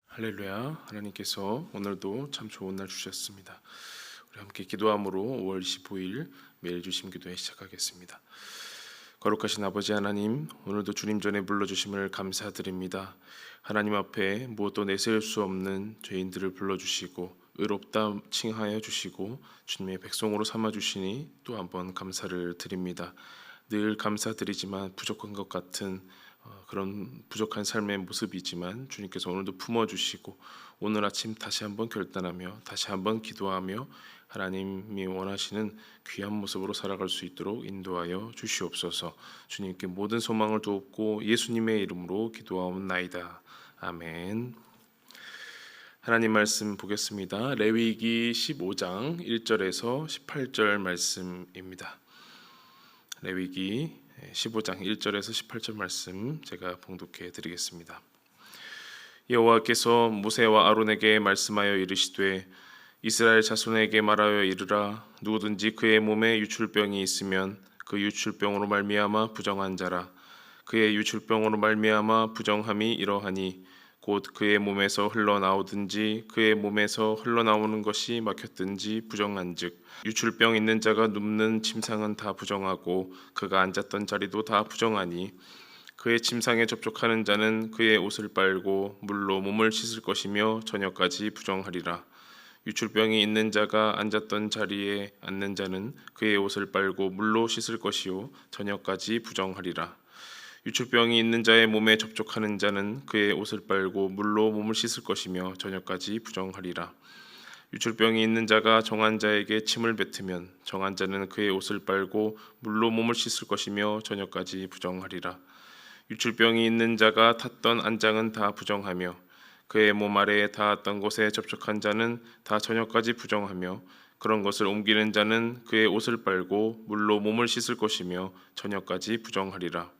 할렐루야. 하나님께서 오늘도 참 좋은 날 주셨습니다. 우리 함께 기도함으로 5월 25일 매일 주심 기도회 시작하겠습니다. 거룩하신 아버지 하나님, 오늘도 주님 전에 불러주심을 감사드립니다. 하나님 앞에 무엇도 내세울 수 없는 죄인들을 불러주시고 의롭다 칭하여 주시고 주님의 백성으로 삼아주시니 또 한번 감사를 드립니다. 늘 감사드리지만 부족한 것 같은 그런 부족한 삶의 모습이지만 주님께서 오늘도 품어주시고 오늘 아침 다시 한번 결단하며 다시 한번 기도하며 하나님이 원하시는 귀한 모습으로 살아갈 수 있도록 인도하여 주시옵소서. 주님께 모든 소망을 두었고 예수님의 이름으로 기도하옵나이다. 아멘. 하나님 말씀 보겠습니다. 레위기 15장 1절에서 18절 말씀입니다. 레위기 15장 1절에서 18절 말씀 제가 봉독해 드리겠습니다. 여호와께서 모세와 아론에게 말씀하여 이르시되 이스라엘 자손에게 말하여 이르라. 누구든지 그의 몸에 유출병이 있으면 그 유출병으로 말미암아 부정한 자라. 그의 유출병으로 말미암아 부정함이 이러하니 곧 그의 몸에서 흘러나오든지 그의 몸에서 흘러나오는 것이 막혔든지 부정한즉 유출병 있는 자가 눕는 침상은 다 부정하고 그가 앉았던 자리도 다 부정하니 그의 침상에 접촉하는 자는 그의 옷을 빨고 물로 몸을 씻을 것이며 저녁까지 부정하리라. 유출병이 있는 자가 앉았던 자리에 앉는 자는 그의 옷을 빨고 물로 씻을 것이요 저녁까지 부정하리라. 유출병이 있는 자의 몸에 접촉하는 자는 그의 옷을 빨고 물로 몸을 씻을 것이며 저녁까지 부정하리라. 유출병이 있는 자가 정한 자에게 침을 뱉으면 정한 자는 그의 옷을 빨고 물로 몸을 씻을 것이며 저녁까지 부정하리라. 유출병이 있는 자가 탔던 안장은 다 부정하며 그의 몸 아래에 닿았던 곳에 접촉한 자는 다 저녁까지 부정하며 그런 것을 옮기는 자는 그의 옷을 빨고 물로 몸을 씻을 것이며 저녁까지 부정하리라.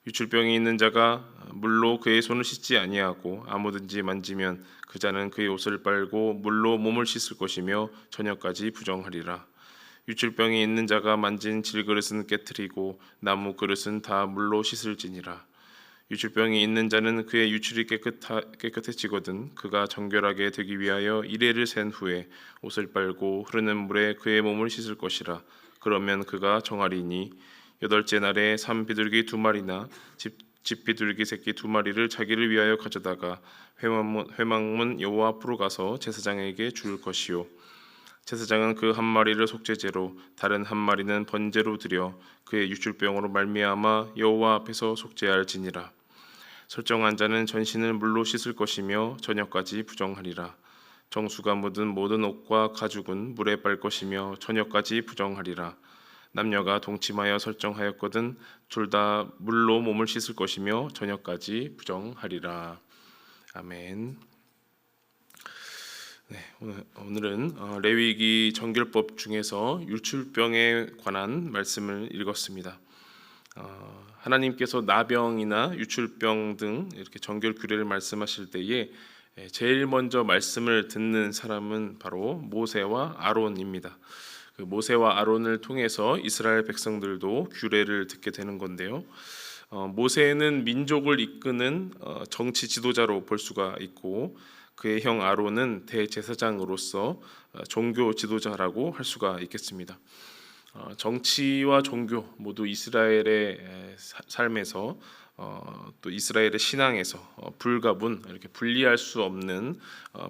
유출병이 있는 자가 물로 그의 손을 씻지 아니하고 아무든지 만지면 그 자는 그의 옷을 빨고 물로 몸을 씻을 것이며 저녁까지 부정하리라. 유출병이 있는 자가 만진 질그릇은 깨트리고 나무 그릇은 다 물로 씻을지니라. 유출병이 있는 자는 그의 유출이 깨끗해지거든 그가 정결하게 되기 위하여 이레를 센 후에 옷을 빨고 흐르는 물에 그의 몸을 씻을 것이라. 그러면 그가 정하리니 여덟째 날에 삼 비둘기 2마리나 집 비둘기 새끼 2마리를 자기를 위하여 가져다가 회막문 여호와 앞으로 가서 제사장에게 줄 것이요 제사장은 그 1마리를 속죄제로 다른 1마리는 번제로 드려 그의 유출병으로 말미암아 여호와 앞에서 속죄할지니라. 설정한 자는 전신을 물로 씻을 것이며 저녁까지 부정하리라. 정수가 묻은 모든 옷과 가죽은 물에 빨 것이며 저녁까지 부정하리라. 남녀가 동침하여 설정하였거든 둘 다 물로 몸을 씻을 것이며 저녁까지 부정하리라. 아멘. 네, 오늘은 레위기 정결법 중에서 유출병에 관한 말씀을 읽었습니다. 하나님께서 나병이나 유출병 등 이렇게 정결 규례를 말씀하실 때에 제일 먼저 말씀을 듣는 사람은 바로 모세와 아론입니다. 그 모세와 아론을 통해서 이스라엘 백성들도 규례를 듣게 되는 건데요. 모세는 민족을 이끄는 정치 지도자로 볼 수가 있고 그의 형 아론은 대제사장으로서 종교 지도자라고 할 수가 있겠습니다. 정치와 종교 모두 이스라엘의 삶에서 또 이스라엘의 신앙에서 불가분 이렇게 분리할 수 없는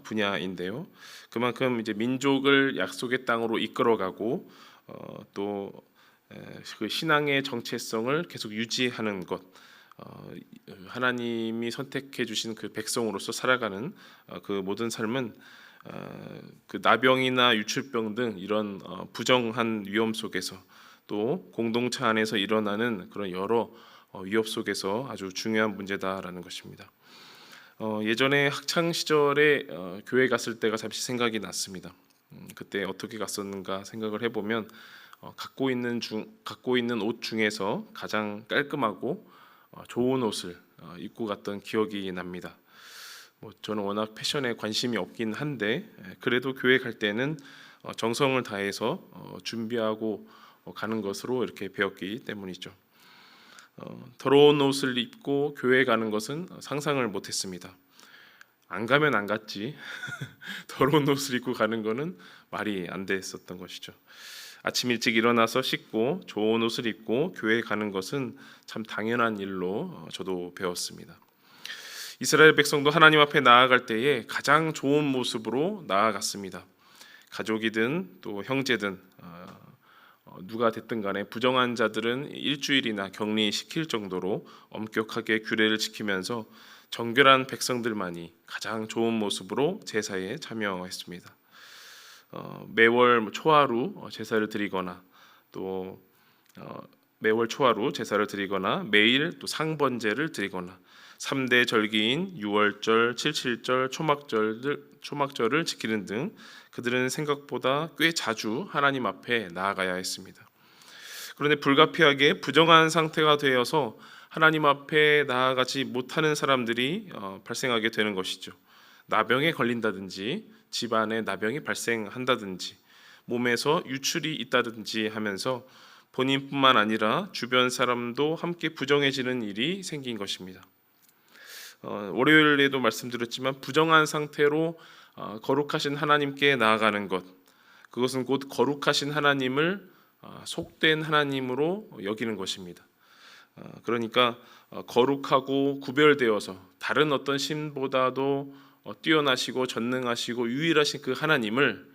분야인데요. 그만큼 이제 민족을 약속의 땅으로 이끌어가고 또 그 신앙의 정체성을 계속 유지하는 것, 하나님이 선택해 주신 그 백성으로서 살아가는 그 모든 삶은 그 나병이나 유출병 등 이런 부정한 위험 속에서 또 공동체 안에서 일어나는 그런 여러 위협 속에서 아주 중요한 문제다라는 것입니다. 예전에 학창 시절에 교회 갔을 때가 잠시 생각이 났습니다. 그때 어떻게 갔었는가 생각을 해보면 갖고 있는 옷 중에서 가장 깔끔하고 좋은 옷을 입고 갔던 기억이 납니다. 저는 워낙 패션에 관심이 없긴 한데 그래도 교회 갈 때는 정성을 다해서 준비하고 가는 것으로 이렇게 배웠기 때문이죠. 더러운 옷을 입고 교회 가는 것은 상상을 못했습니다. 안 가면 안 갔지. 더러운 옷을 입고 가는 거는 말이 안 됐었던 것이죠. 아침 일찍 일어나서 씻고 좋은 옷을 입고 교회에 가는 것은 참 당연한 일로 저도 배웠습니다. 이스라엘 백성도 하나님 앞에 나아갈 때에 가장 좋은 모습으로 나아갔습니다. 가족이든 또 형제든 누가 됐든 간에 부정한 자들은 일주일이나 격리시킬 정도로 엄격하게 규례를 지키면서 정결한 백성들만이 가장 좋은 모습으로 제사에 참여했습니다. 매월 초하루 제사를 드리거나 또 매월 초하루 제사를 드리거나 매일 또 상번제를 드리거나 3대 절기인 유월절, 칠칠절, 초막절을 지키는 등 그들은 생각보다 꽤 자주 하나님 앞에 나아가야 했습니다. 그런데 불가피하게 부정한 상태가 되어서 하나님 앞에 나아가지 못하는 사람들이 발생하게 되는 것이죠. 나병에 걸린다든지 집안에 나병이 발생한다든지 몸에서 유출이 있다든지 하면서 본인뿐만 아니라 주변 사람도 함께 부정해지는 일이 생긴 것입니다. 월요일에도 말씀드렸지만 부정한 상태로 거룩하신 하나님께 나아가는 것, 그것은 곧 거룩하신 하나님을 속된 하나님으로 여기는 것입니다. 그러니까 거룩하고 구별되어서 다른 어떤 신보다도 뛰어나시고 전능하시고 유일하신 그 하나님을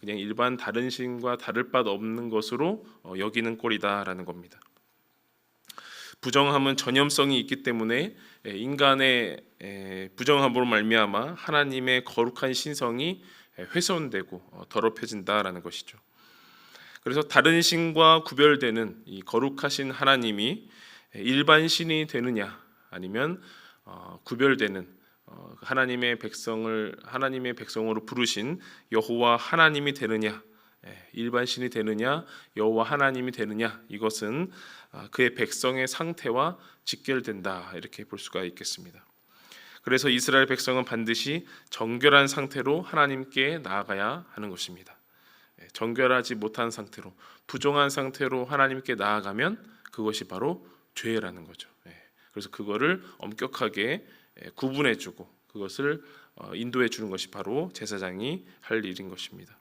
그냥 일반 다른 신과 다를 바 없는 것으로 여기는 꼴이다라는 겁니다. 부정함은 전염성이 있기 때문에 인간의 부정함으로 말미암아 하나님의 거룩한 신성이 훼손되고 더럽혀진다라는 것이죠. 그래서 다른 신과 구별되는 이 거룩하신 하나님이 일반 신이 되느냐 아니면 구별되는 하나님의 백성으로 부르신 여호와 하나님이 되느냐, 일반 신이 되느냐, 여호와 하나님이 되느냐, 이것은 그의 백성의 상태와 직결된다 이렇게 볼 수가 있겠습니다. 그래서 이스라엘 백성은 반드시 정결한 상태로 하나님께 나아가야 하는 것입니다. 정결하지 못한 상태로, 부정한 상태로 하나님께 나아가면 그것이 바로 죄라는 거죠. 그래서 그거를 엄격하게 구분해주고 그것을 인도해 주는 것이 바로 제사장이 할 일인 것입니다.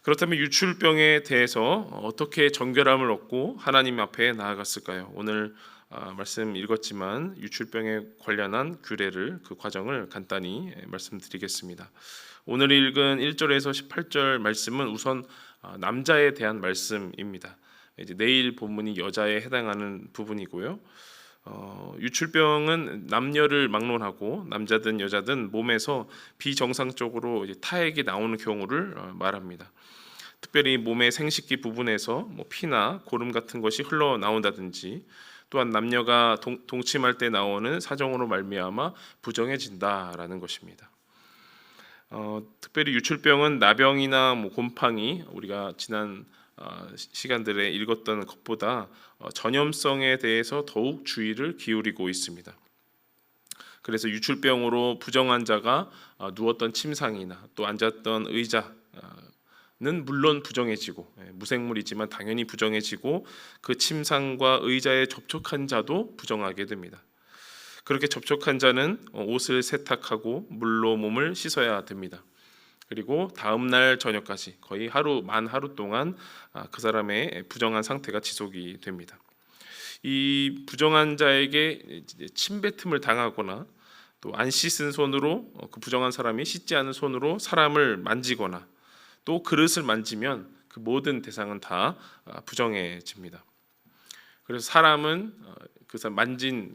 그렇다면 유출병에 대해서 어떻게 정결함을 얻고 하나님 앞에 나아갔을까요? 오늘 말씀 읽었지만 유출병에 관련한 규례를 그 과정을 간단히 말씀드리겠습니다. 오늘 읽은 1절에서 18절 말씀은 우선 남자에 대한 말씀입니다. 이제 내일 본문이 여자에 해당하는 부분이고요. 유출병은 남녀를 막론하고 남자든 여자든 몸에서 비정상적으로 이제 타액이 나오는 경우를 말합니다. 특별히 몸의 생식기 부분에서 피나 고름 같은 것이 흘러나온다든지 또한 남녀가 동침할 때 나오는 사정으로 말미암아 부정해진다라는 것입니다. 특별히 유출병은 나병이나 곰팡이 우리가 지난 시간들에 읽었던 것보다 전염성에 대해서 더욱 주의를 기울이고 있습니다. 그래서 유출병으로 부정한 자가 누웠던 침상이나 또 앉았던 의자는 물론 부정해지고 무생물이지만 당연히 부정해지고 그 침상과 의자에 접촉한 자도 부정하게 됩니다. 그렇게 접촉한 자는 옷을 세탁하고 물로 몸을 씻어야 됩니다. 그리고 다음 날 저녁까지 거의 만 하루 동안 그 사람의 부정한 상태가 지속이 됩니다. 이 부정한 자에게 침뱉음을 당하거나 또 안 씻은 손으로 그 부정한 사람이 씻지 않은 손으로 사람을 만지거나 또 그릇을 만지면 그 모든 대상은 다 부정해집니다. 그래서 사람은 그 사람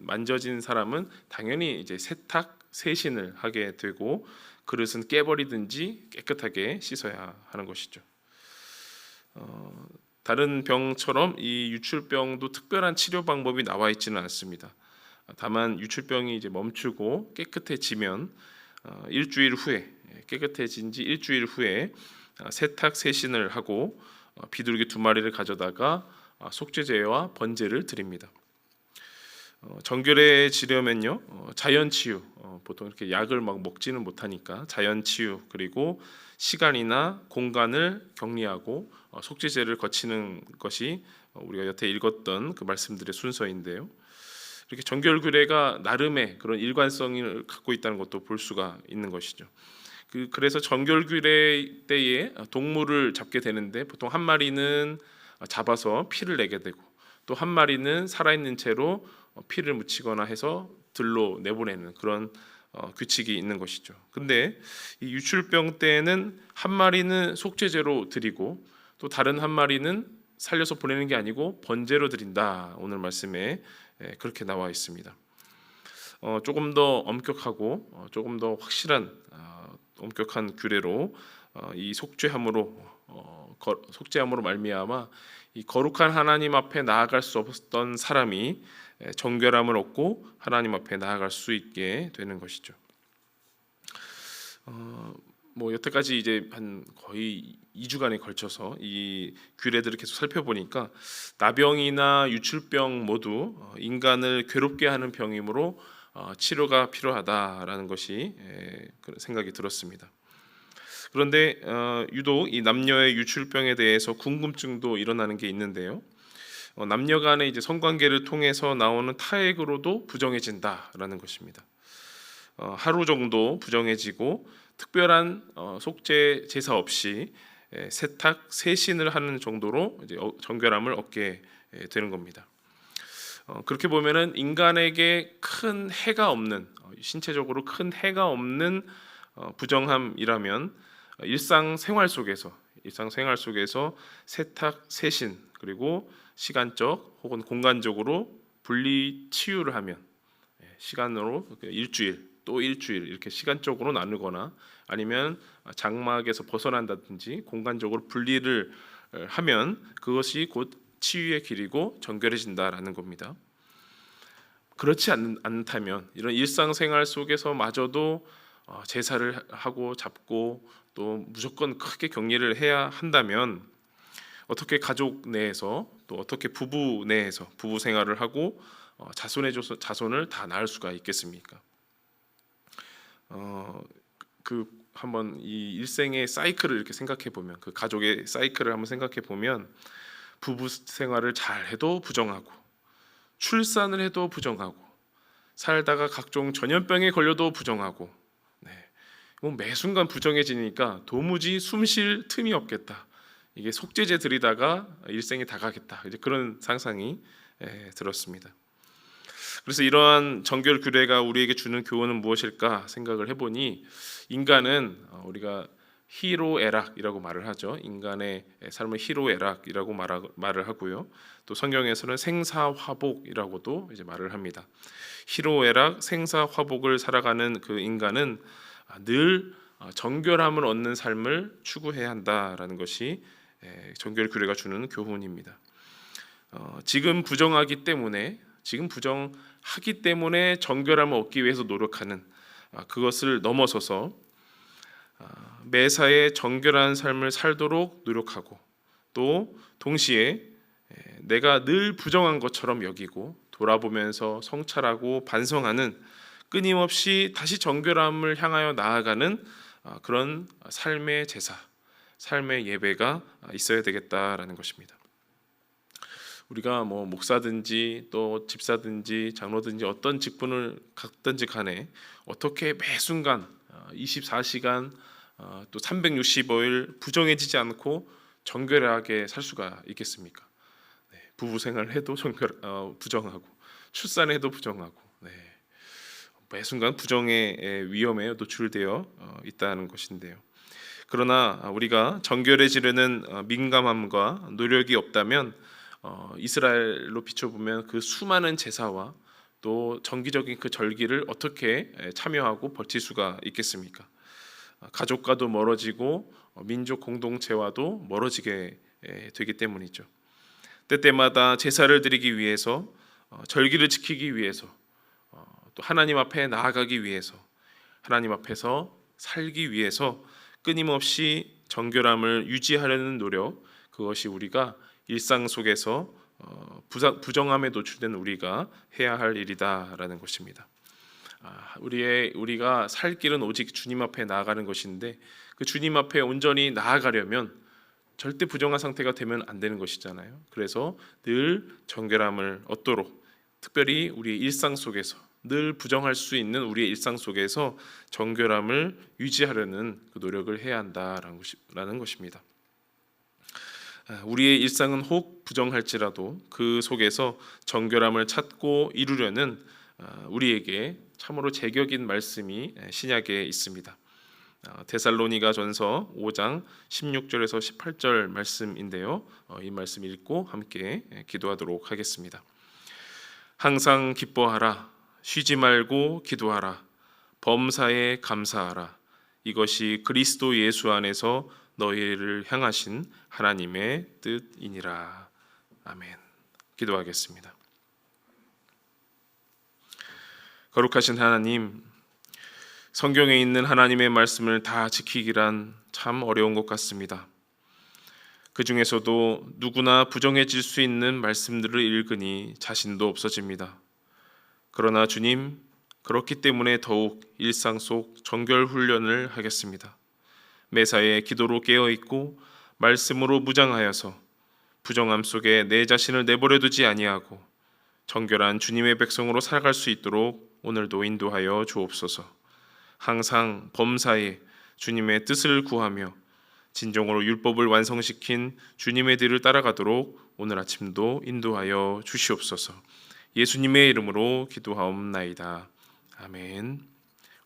만져진 사람은 당연히 이제 세신을 하게 되고 그릇은 깨버리든지 깨끗하게 씻어야 하는 것이죠. 다른 병처럼 이 유출병도 특별한 치료 방법이 나와 있지는 않습니다. 다만 유출병이 이제 멈추고 깨끗해지면 일주일 후에 깨끗해진 지 일주일 후에 세탁 세신을 하고 비둘기 2마리를 가져다가 속죄제와 번제를 드립니다. 정결해지려면요, 자연 치유, 보통 이렇게 약을 막 먹지는 못하니까 자연 치유, 그리고 시간이나 공간을 격리하고 속죄제를 거치는 것이 우리가 여태 읽었던 그 말씀들의 순서인데요. 이렇게 정결규례가 나름의 그런 일관성을 갖고 있다는 것도 볼 수가 있는 것이죠. 그래서 정결규례 때에 동물을 잡게 되는데 보통 한 마리는 잡아서 피를 내게 되고, 또 한 마리는 살아있는 채로 피를 묻히거나 해서 들로 내보내는 그런 규칙이 있는 것이죠. 근데 이 유출병 때는 한 마리는 속죄제로 드리고, 또 다른 한 마리는 살려서 보내는 게 아니고 번제로 드린다. 오늘 말씀에 그렇게 나와 있습니다. 조금 더 엄격하고 조금 더 확실한 엄격한 규례로 이 속죄함으로 말미암아 이 거룩한 하나님 앞에 나아갈 수 없었던 사람이 정결함을 얻고 하나님 앞에 나아갈 수 있게 되는 것이죠. 여태까지 이제 한 거의 2주간에 걸쳐서 이 규례들을 계속 살펴보니까 나병이나 유출병 모두 인간을 괴롭게 하는 병이므로 치료가 필요하다라는 것이 그런 생각이 들었습니다. 그런데 유독 이 남녀의 유출병에 대해서 궁금증도 일어나는 게 있는데요. 남녀 간의 이제 성관계를 통해서 나오는 타액으로도 부정해진다라는 것입니다. 하루 정도 부정해지고 특별한 속죄 제사 없이 세탁 세신을 하는 정도로 이제 정결함을 얻게 되는 겁니다. 그렇게 보면은 인간에게 큰 해가 없는, 신체적으로 큰 해가 없는 부정함이라면 일상생활 속에서 세탁 세신, 그리고 시간적 혹은 공간적으로 분리 치유를 하면, 시간으로 일주일 또 일주일 이렇게 시간적으로 나누거나 아니면 장막에서 벗어난다든지 공간적으로 분리를 하면 그것이 곧 치유의 길이고 정결해진다라는 겁니다. 그렇지 않다면 이런 일상생활 속에서마저도 제사를 하고 잡고 또 무조건 크게 격리를 해야 한다면 어떻게 가족 내에서, 또 어떻게 부부 내에서 부부 생활을 하고 자손을 다 낳을 수가 있겠습니까? 한번 이 일생의 사이클을 이렇게 생각해 보면, 그 가족의 사이클을 한번 생각해 보면 부부 생활을 잘 해도 부정하고, 출산을 해도 부정하고, 살다가 각종 전염병에 걸려도 부정하고, 매 순간 부정해지니까 도무지 숨 쉴 틈이 없겠다. 이게 속죄제 드리다가 일생이 다 가겠다. 이제 그런 상상이 들었습니다. 그래서 이러한 정결 규례가 우리에게 주는 교훈은 무엇일까 생각을 해보니, 인간은 우리가 희로애락이라고 말을 하죠. 인간의 삶은 희로애락이라고 말을 하고요. 또 성경에서는 생사화복이라고도 이제 말을 합니다. 희로애락, 생사화복을 살아가는 그 인간은 늘 정결함을 얻는 삶을 추구해야 한다라는 것이 정결 규례가 주는 교훈입니다. 지금 부정하기 때문에 정결함을 얻기 위해서 노력하는, 그것을 넘어서서 매사에 정결한 삶을 살도록 노력하고, 또 동시에 내가 늘 부정한 것처럼 여기고 돌아보면서 성찰하고 반성하는, 끊임없이 다시 정결함을 향하여 나아가는 그런 삶의 제사, 삶의 예배가 있어야 되겠다라는 것입니다. 우리가 목사든지 또 집사든지 장로든지 어떤 직분을 갖든지 간에 어떻게 매 순간 24시간 또 365일 부정해지지 않고 정결하게 살 수가 있겠습니까? 부부 생활을 해도 부정하고, 출산해도 부정하고, 매 순간 부정의 위험에 노출되어 있다는 것인데요. 그러나 우리가 정결해지려는 민감함과 노력이 없다면 이스라엘로 비춰보면 그 수많은 제사와 또 정기적인 그 절기를 어떻게 참여하고 버틸 수가 있겠습니까? 가족과도 멀어지고 민족 공동체와도 멀어지게 되기 때문이죠. 때때마다 제사를 드리기 위해서, 절기를 지키기 위해서, 또 하나님 앞에 나아가기 위해서, 하나님 앞에서 살기 위해서 끊임없이 정결함을 유지하려는 노력, 그것이 우리가 일상 속에서 부정함에 노출된 우리가 해야 할 일이다라는 것입니다. 우리가 살 길은 오직 주님 앞에 나아가는 것인데 그 주님 앞에 온전히 나아가려면 절대 부정한 상태가 되면 안 되는 것이잖아요. 그래서 늘 정결함을 얻도록, 특별히 우리의 일상 속에서 늘 부정할 수 있는 우리의 일상 속에서 정결함을 유지하려는 그 노력을 해야 한다라는 것입니다. 우리의 일상은 혹 부정할지라도 그 속에서 정결함을 찾고 이루려는 우리에게 참으로 제격인 말씀이 신약에 있습니다. 데살로니가 전서 5장 16절에서 18절 말씀인데요. 이 말씀 읽고 함께 기도하도록 하겠습니다. 항상 기뻐하라. 쉬지 말고 기도하라. 범사에 감사하라. 이것이 그리스도 예수 안에서 너희를 향하신 하나님의 뜻이니라. 아멘. 기도하겠습니다. 거룩하신 하나님, 성경에 있는 하나님의 말씀을 다 지키기란 참 어려운 것 같습니다. 그 중에서도 누구나 부정해질 수 있는 말씀들을 읽으니 자신도 없어집니다. 그러나 주님, 그렇기 때문에 더욱 일상 속 정결 훈련을 하겠습니다. 매사에 기도로 깨어있고 말씀으로 무장하여서 부정함 속에 내 자신을 내버려 두지 아니하고 정결한 주님의 백성으로 살아갈 수 있도록 오늘도 인도하여 주옵소서. 항상 범사에 주님의 뜻을 구하며 진정으로 율법을 완성시킨 주님의 뒤를 따라가도록 오늘 아침도 인도하여 주시옵소서. 예수님의 이름으로 기도하옵나이다. 아멘.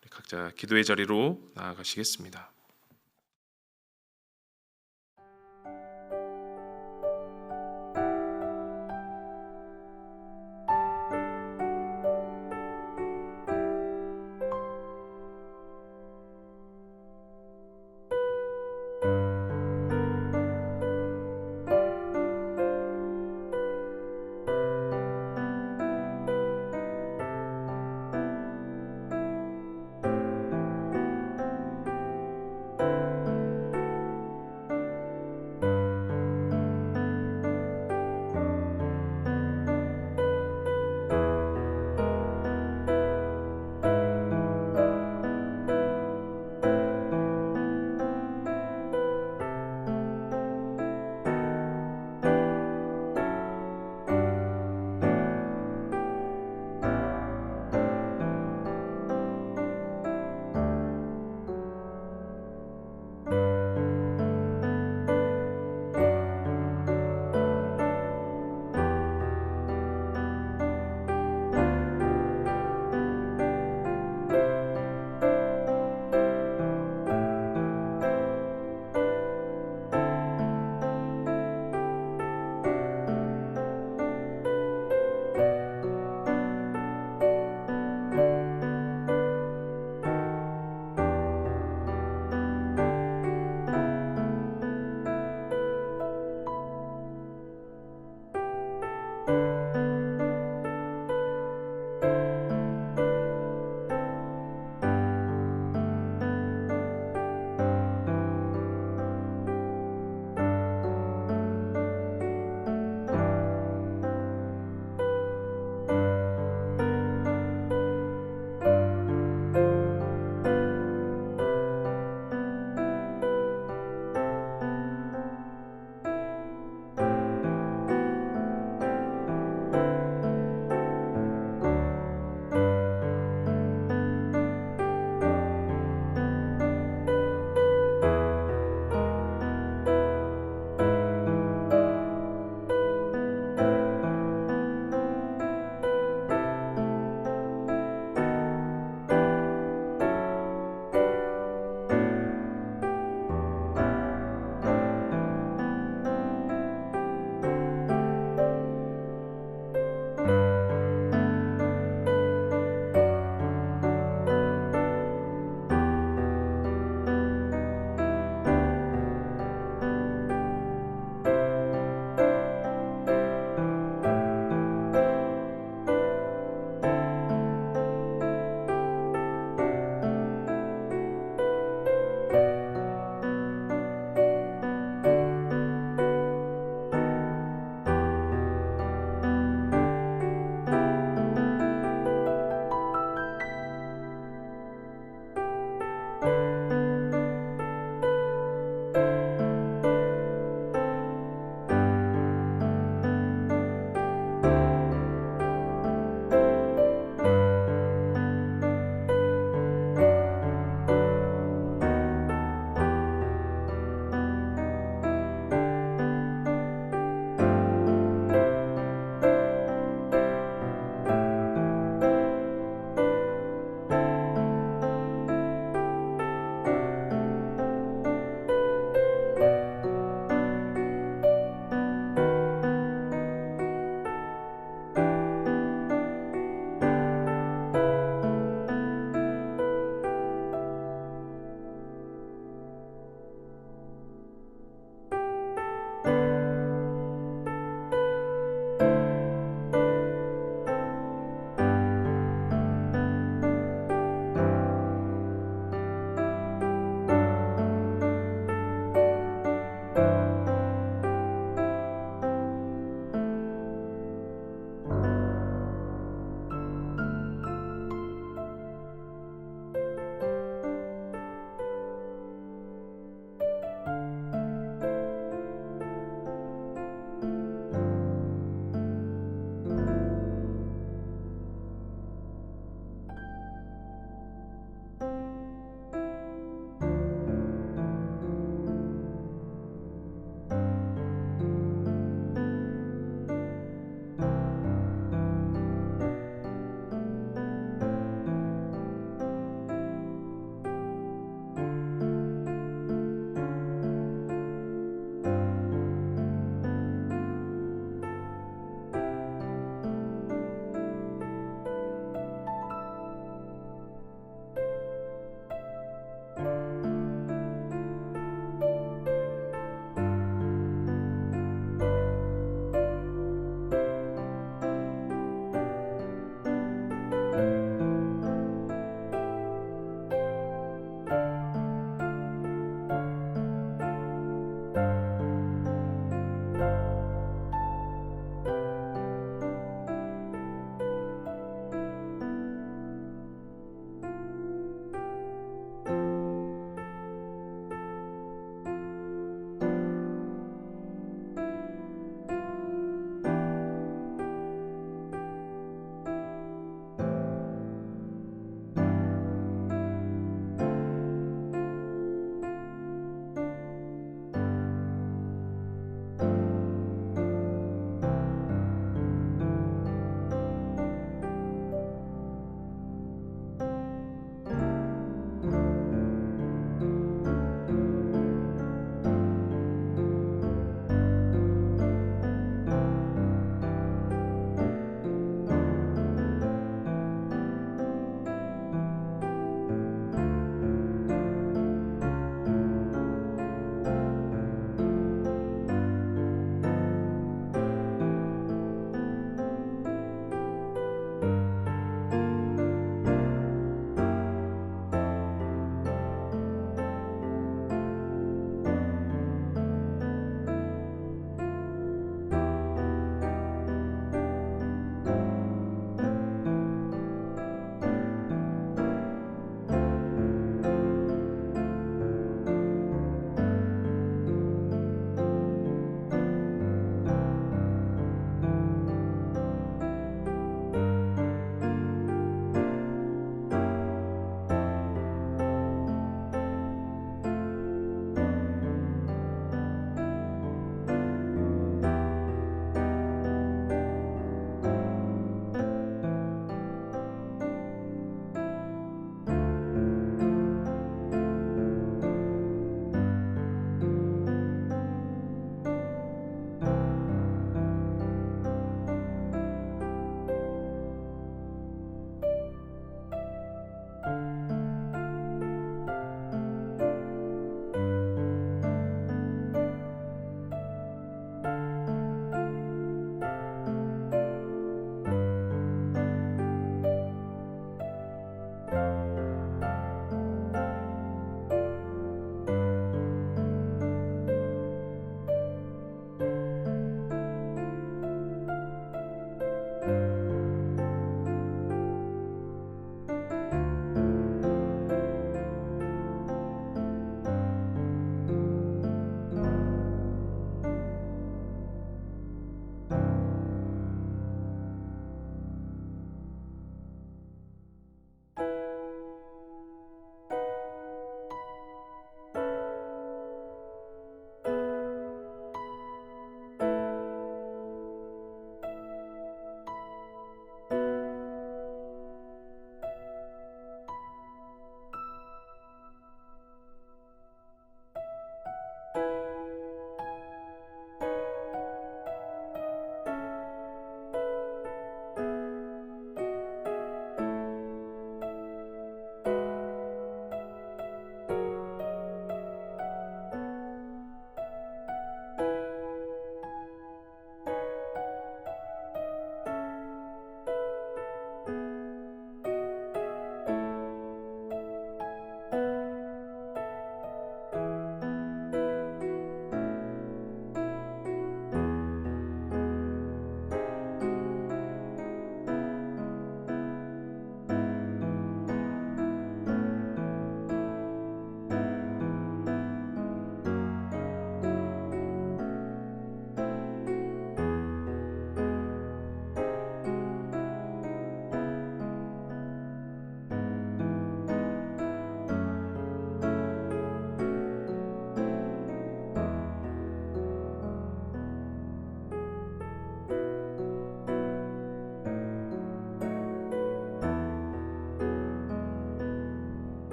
우리 각자 기도의 자리로 나아가시겠습니다.